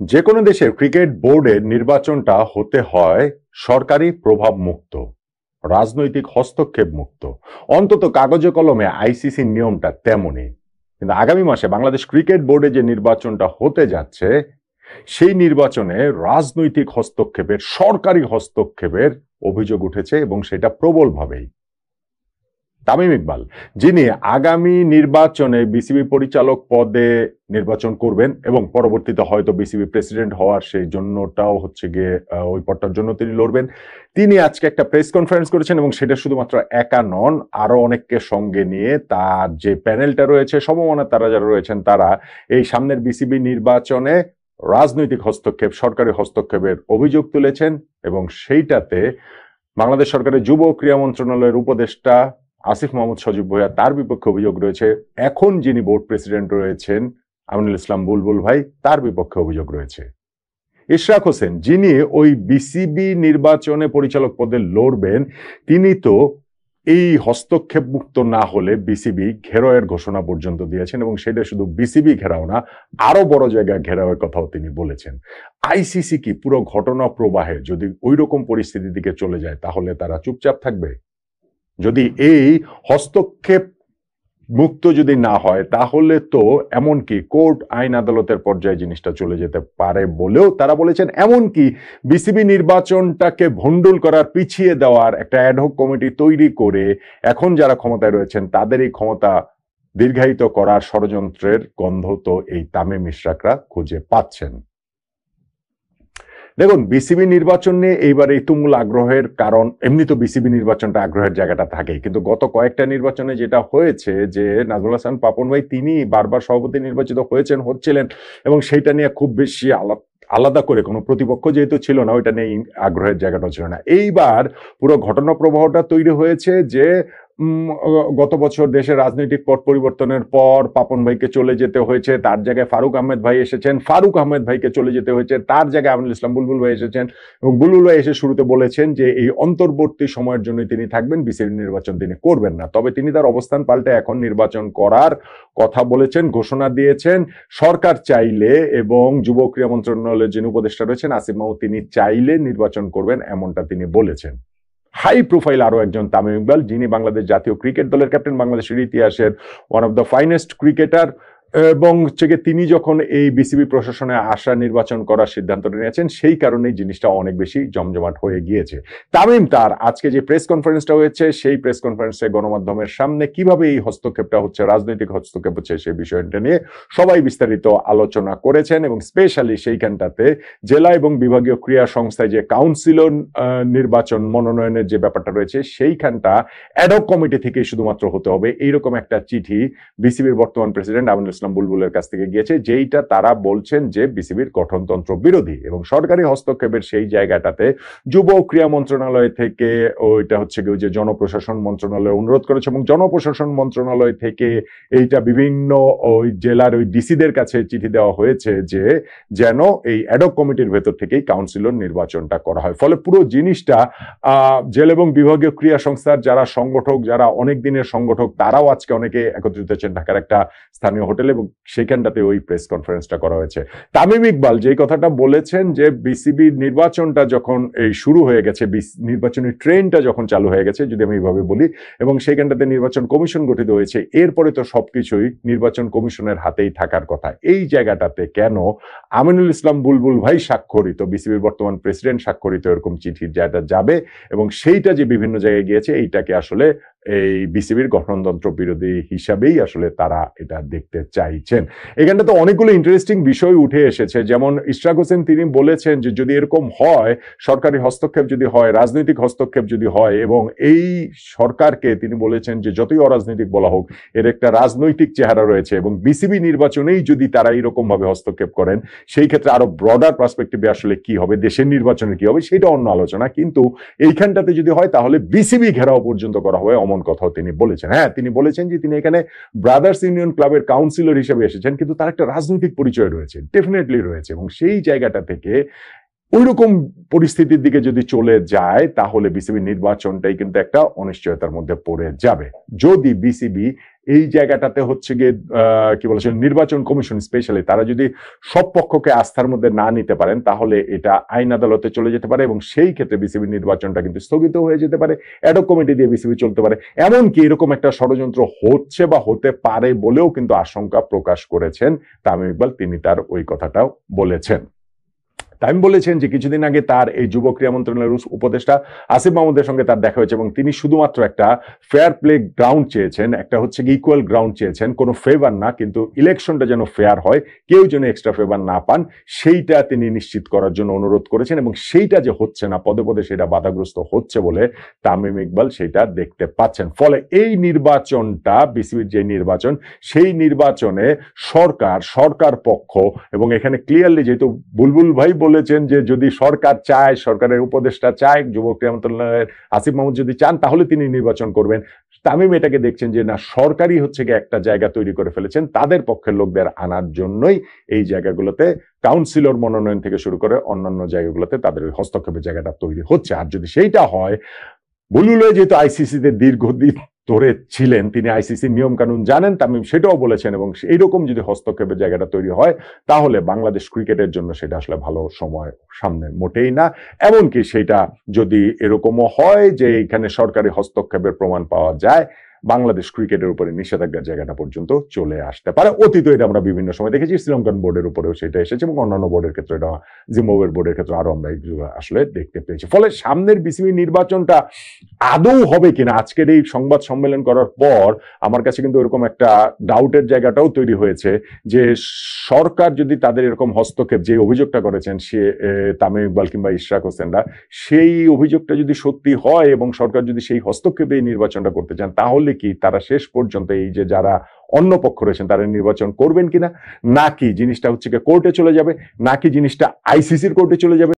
যে কোনো দেশের ক্রিকেট বোর্ডের নির্বাচনটা হতে হয় সরকারি প্রভাব মুক্ত, রাজনৈতিক হস্তক্ষেপ মুক্ত। অন্তত কাগজে কলমে আইসিসির নিয়মটা তেমনই। কিন্তু আগামী মাসে বাংলাদেশ ক্রিকেট বোর্ডে যে নির্বাচনটা হতে যাচ্ছে, সেই নির্বাচনে রাজনৈতিক হস্তক্ষেপের, সরকারি হস্তক্ষেপের অভিযোগ উঠেছে এবং সেটা প্রবলভাবেই। তামিম ইকবাল, যিনি আগামী নির্বাচনে বিসিবি পরিচালক পদে নির্বাচন করবেন এবং পরবর্তীতে হয়তো বিসিবি প্রেসিডেন্ট হওয়ার সেই জন্যটাও হচ্ছে গিয়ে ওই পদটার জন্য তিনি লড়বেন, তিনি আজকে একটা প্রেস কনফারেন্স করেছেন এবং সেটা শুধুমাত্র একা নন, আরো অনেককে সঙ্গে নিয়ে তার যে প্যানেলটা রয়েছে, সমমনা তারা যারা রয়েছেন, তারা এই সামনের বিসিবি নির্বাচনে রাজনৈতিক হস্তক্ষেপ, সরকারি হস্তক্ষেপের অভিযোগ তুলেছেন এবং সেইটাতে বাংলাদেশ সরকারের যুব ও ক্রীড়া মন্ত্রণালয়ের উপদেষ্টা আসিফ মোহাম্মদ সজীব ভুঁইয়া, তার বিপক্ষে অভিযোগ রয়েছে। এখন যিনি বোর্ড প্রেসিডেন্ট রয়েছেন আমিনুল ইসলাম বুলবুল ভাই, তার বিপক্ষে অভিযোগ রয়েছে। ইশরাক হোসেন, যিনি ওই বিসিবি নির্বাচনে পরিচালক পদে লড়বেন, তিনি তো এই হস্তক্ষেপ মুক্ত না হলে বিসিবি ঘেরাওয়ের ঘোষণা পর্যন্ত দিয়েছেন এবং সেটা শুধু বিসিবি ঘেরাও না, আরো বড় জায়গায় ঘেরাওয়ের কথাও তিনি বলেছেন। আইসিসি কি পুরো ঘটনা প্রবাহে যদি ওই রকম পরিস্থিতির দিকে চলে যায় তাহলে তারা চুপচাপ থাকবে? যদি এই হস্তক্ষেপ মুক্ত যদি না হয় তাহলে তো এমনকি কোর্ট, আইন আদালতের পর্যায়ে জিনিসটা চলে যেতে পারে বলেও তারা বলেছেন। এমনকি বিসিবি নির্বাচনটাকে ভণ্ডুল করার, পিছিয়ে দেওয়ার একটা অ্যাডহক কমিটি তৈরি করে এখন যারা ক্ষমতায় রয়েছেন তাদের এই ক্ষমতা দীর্ঘায়িত করার ষড়যন্ত্রের গন্ধ তো এই তামিম ইশরাকরা খুঁজে পাচ্ছেন। দেখুন, বিসিবি নির্বাচন নিয়ে এইবার এই তুমুল আগ্রহের কারণ, এমনি তো বিসিবি নির্বাচনটা আগ্রহের জায়গাটা থাকেই, কিন্তু গত কয়েকটা নির্বাচনে যেটা হয়েছে যে নাজমুল হাসান পাপন ভাই তিনি বারবার সভাপতি নির্বাচিত হচ্ছিলেন এবং সেইটা নিয়ে খুব বেশি আলাদা করে কোনো প্রতিপক্ষ যেহেতু ছিল না, ওইটা নিয়ে আগ্রহের জায়গাটা ছিল না। এইবার পুরো ঘটনা প্রবাহটা তৈরি হয়েছে যে গত বছর দেশের রাজনৈতিক পট পরিবর্তনের পর পাপন ভাইকে চলে যেতে হয়েছে, তার জায়গায় ফারুক আহমেদ ভাই এসেছেন, ফারুক আহমেদ ভাইকে চলে যেতে হয়েছে, তার জায়গায় আমিনুল ইসলাম বুলবুল ভাই এসেছেন এবং বুলবুল ভাই এসে শুরুতে বলেছেন যে এই অন্তর্বর্তী সময়ের জন্য তিনি থাকবেন, বিসিবি নির্বাচন তিনি করবেন না। তবে তিনি তার অবস্থান পাল্টে এখন নির্বাচন করার কথা বলেছেন, ঘোষণা দিয়েছেন। সরকার চাইলে এবং যুব ক্রীড়া মন্ত্রণালয়ের যিনি উপদেষ্টা রয়েছেন আসিফ মাহমুদ, তিনি চাইলে নির্বাচন করবেন, এমনটা তিনি বলেছেন। হাই প্রোফাইল আরো একজন তামিম ইকবাল, যিনি বাংলাদেশ জাতীয় ক্রিকেট দলের ক্যাপ্টেন, বাংলাদেশের ইতিহাসের one of the finest cricketer, এবং তিনি যখন এই বিসিবি প্রশাসনে আসা, নির্বাচন করার সিদ্ধান্ত নিয়েছেন, সেই কারণেই জিনিসটা অনেক বেশি জমজমাট হয়ে গিয়েছে। তামিম তার আজকে যে প্রেস কনফারেন্সটা হয়েছে, সেই প্রেস কনফারেন্সে গণমাধ্যমের সামনে কিভাবে এই হস্তক্ষেপটা হচ্ছে, রাজনৈতিক হস্তক্ষেপ হচ্ছে, সেই বিষয়টা নিয়ে সবাই বিস্তারিত আলোচনা করেছেন এবং স্পেশালি সেইখানটাতে জেলা এবং বিভাগীয় ক্রীড়া সংস্থায় যে কাউন্সিলর নির্বাচন মনোনয়নের যে ব্যাপারটা রয়েছে, সেইখানটা অ্যাডহক কমিটি থেকে শুধুমাত্র হতে হবে, এইরকম একটা চিঠি বিসিবির বর্তমান প্রেসিডেন্ট আমিনুল ইসলাম বুলবুলের কাছ থেকে গিয়েছে, যেইটা তারা বলছেন যে বিসিবির গঠনতন্ত্র বিরোধী এবং সরকারি হস্তক্ষেপের সেই জায়গাটাতে যুব ক্রীড়া মন্ত্রণালয় থেকে ওইটা হচ্ছে কি ওই যে জনপ্রশাসন মন্ত্রণালয় অনুরোধ করেছে এবং জনপ্রশাসন মন্ত্রণালয় থেকে এইটা বিভিন্ন ওই জেলার ওই ডিসিদের কাছে চিঠি দেওয়া হয়েছে যে যেন এই অ্যাডহক কমিটির ভেতর থেকেই কাউন্সিলর নির্বাচনটা করা হয়। ফলে পুরো জিনিসটা জেলা এবং বিভাগীয় ক্রীড়া সংস্থার যারা সংগঠক, যারা অনেক দিনের সংগঠক, তারাও আজকে অনেকে একত্রিত হচ্ছেন ঢাকার একটা স্থানীয় হোটেলে এবং সেখানটাতে ওই প্রেস কনফারেন্সটা করা হয়েছে। তামিম ইকবাল যে কথাটা বলেছেন যে বিসিবির নির্বাচনটা যখন এই শুরু হয়ে গেছে, নির্বাচনী ট্রেনটা যখন চালু হয়ে গেছে, যদি আমি এইভাবে বলি, এবং সেইখানটাতে নির্বাচন কমিশন গঠিত হয়েছে, এরপরে তো সবকিছুই নির্বাচন কমিশনের হাতেই থাকার কথা। এই জায়গাটাতে কেন আমিনুল ইসলাম বুলবুল ভাই স্বাক্ষরিত, বিসিবির বর্তমান প্রেসিডেন্ট স্বাক্ষরিত এরকম চিঠির জায়গাটা যাবে এবং সেইটা যে বিভিন্ন জায়গায় গিয়েছে, এইটাকে আসলে এই বিসিবির গঠনতন্ত্র বিরোধী হিসাবেই আসলে তারা এটা দেখতে চাইছেন। এখানটাতে অনেকগুলো ইন্টারেস্টিং বিষয় উঠে এসেছে, যেমন ইশরাক হোসেন তিনি বলেছেন যে যদি এরকম হয়, সরকারি হস্তক্ষেপ যদি হয়, রাজনৈতিক হস্তক্ষেপ যদি হয়, এবং এই সরকারকে তিনি বলেছেন যে যতই অরাজনৈতিক বলা হোক, এর একটা রাজনৈতিক চেহারা রয়েছে এবং বিসিবি নির্বাচনেই যদি তারা এরকম ভাবে হস্তক্ষেপ করেন, সেই ক্ষেত্রে আরো ব্রডার পার্সপেক্টিভে আসলে কি হবে, দেশের নির্বাচনে কি হবে, সেটা অন্য আলোচনা। কিন্তু এইখানটাতে যদি হয় তাহলে বিসিবি ঘেরাও পর্যন্ত করা হবে, অমন কথাও তিনি বলেছেন। হ্যাঁ, তিনি বলেছেন যে তিনি এখানে ব্রাদার্স ইউনিয়ন ক্লাবের কাউন্সিলর হিসেবে এসেছেন, কিন্তু তার একটা রাজনৈতিক পরিচয় রয়েছে, ডেফিনেটলি রয়েছে, এবং সেই জায়গাটা থেকে ওইরকম পরিস্থিতির দিকে যদি চলে যায় তাহলে বিসিবি নির্বাচনটাই কিন্তু একটা অনিশ্চয়তার মধ্যে পড়ে যাবে, যদি বিসিবি এই জায়গাটাতে হচ্ছে গিয়ে কি বলেছেন নির্বাচন কমিশন স্পেশালি তারা যদি সব পক্ষকে আস্থার মধ্যে না নিতে পারেন তাহলে এটা আইন আদালতে চলে যেতে পারে এবং সেই ক্ষেত্রে বিসিবি নির্বাচনটা কিন্তু স্থগিত হয়ে যেতে পারে, অ্যাডক কমিটি দিয়ে বিসিবি চলতে পারে। এমনকি এরকম একটা ষড়যন্ত্র হচ্ছে বা হতে পারে বলেও কিন্তু আশঙ্কা প্রকাশ করেছেন তামিম ইকবাল, তিনি তার ওই কথাটাও বলেছেন। তামিম বলেছেন যে কিছুদিন আগে তার এই যুব ক্রীড়া মন্ত্রণালয়ের উপদেষ্টা আসিফ মাহমুদের সঙ্গে তার দেখা হয়েছে এবং তিনি শুধুমাত্র একটা ফেয়ার প্লে গ্রাউন্ড চেয়েছেন, একটা হচ্ছে ইকুয়াল গ্রাউন্ড চেয়েছেন, কোনো ফেভার না, কিন্তু ইলেকশনটা যেন ফেয়ার হয়, কেউ যেন এক্সট্রা ফেভার না পান সেইটা তিনি নিশ্চিত করার জন্য অনুরোধ করেছেন এবং সেইটা যে হচ্ছে না, পদে পদে সেটা বাধাগ্রস্ত হচ্ছে বলে তামিম ইকবাল সেটা দেখতে পাচ্ছেন। ফলে এই নির্বাচনটা বিসিবির যে নির্বাচন সেই নির্বাচনে সরকার পক্ষ এবং এখানে ক্লিয়ারলি যেহেতু বুলবুল ভাই বলেছেন যে যদি সরকার চায়, সরকারের উপদেষ্টা চায়, যুব ক্রীড়া মন্ত্রণালয়ের আসিফ মাহমুদ যদি চান তাহলে তিনি নির্বাচন করবেন। তামিম এটাকে দেখছেন যে না, সরকারই হচ্ছে গিয়ে একটা জায়গা তৈরি করে ফেলেছেন, তাদের পক্ষের লোকদের আনার জন্যই এই জায়গাগুলোতে কাউন্সিলর মনোনয়ন থেকে শুরু করে অন্যান্য জায়গাগুলোতে তাদের ওই হস্তক্ষেপের জায়গাটা তৈরি হচ্ছে। আর যদি সেইটা হয়, বুলবুল ভাই যেহেতু আইসিসিতে দীর্ঘদিন ধরে ছিলেন, তিনি আইসিসি নিয়ম কানুন জানেন, তামিম সেটাও বলেছেন এবং এইরকম যদি হস্তক্ষেপের জায়গাটা তৈরি হয় তাহলে বাংলাদেশ ক্রিকেটের জন্য সেটা আসলে ভালো সময় সামনে মোটেই না। এমনকি সেটা যদি এরকমও হয় যে এখানে সরকারি হস্তক্ষেপের প্রমাণ পাওয়া যায়, বাংলাদেশ ক্রিকেটের উপরে নিষেধাজ্ঞার জায়গাটা পর্যন্ত চলে আসতে পারে। অতীত এটা আমরা বিভিন্ন সময় দেখেছি, শ্রীলঙ্কান বোর্ডের উপরেও সেটা এসেছে এবং অন্যান্য বোর্ডের ক্ষেত্রে, এটা জিম্বাবুয়ের বোর্ডের ক্ষেত্রে আরো আমরা আসলে দেখতে পেয়েছি। ফলে সামনের বিসিবি নির্বাচনটা আদৌ হবে কিনা, আজকের এই সংবাদ সম্মেলন করার পর আমার কাছে কিন্তু এরকম একটা ডাউটের জায়গাটাও তৈরি হয়েছে যে সরকার যদি তাদের এরকম হস্তক্ষেপ, যে অভিযোগটা করেছেন সে তামিম ইকবাল কিংবা ইশরাক হোসেনরা, সেই অভিযোগটা যদি সত্যি হয় এবং সরকার যদি সেই হস্তক্ষেপে এই নির্বাচনটা করতে চান তাহলে কি তারা শেষ পর্যন্ত এই যে যারা অন্য পক্ষ রয়েছেন তারা নির্বাচন করবেন কিনা, নাকি জিনিসটা হচ্ছে কোর্টে চলে যাবে, নাকি জিনিসটা আইসিসির কোর্টে চলে যাবে।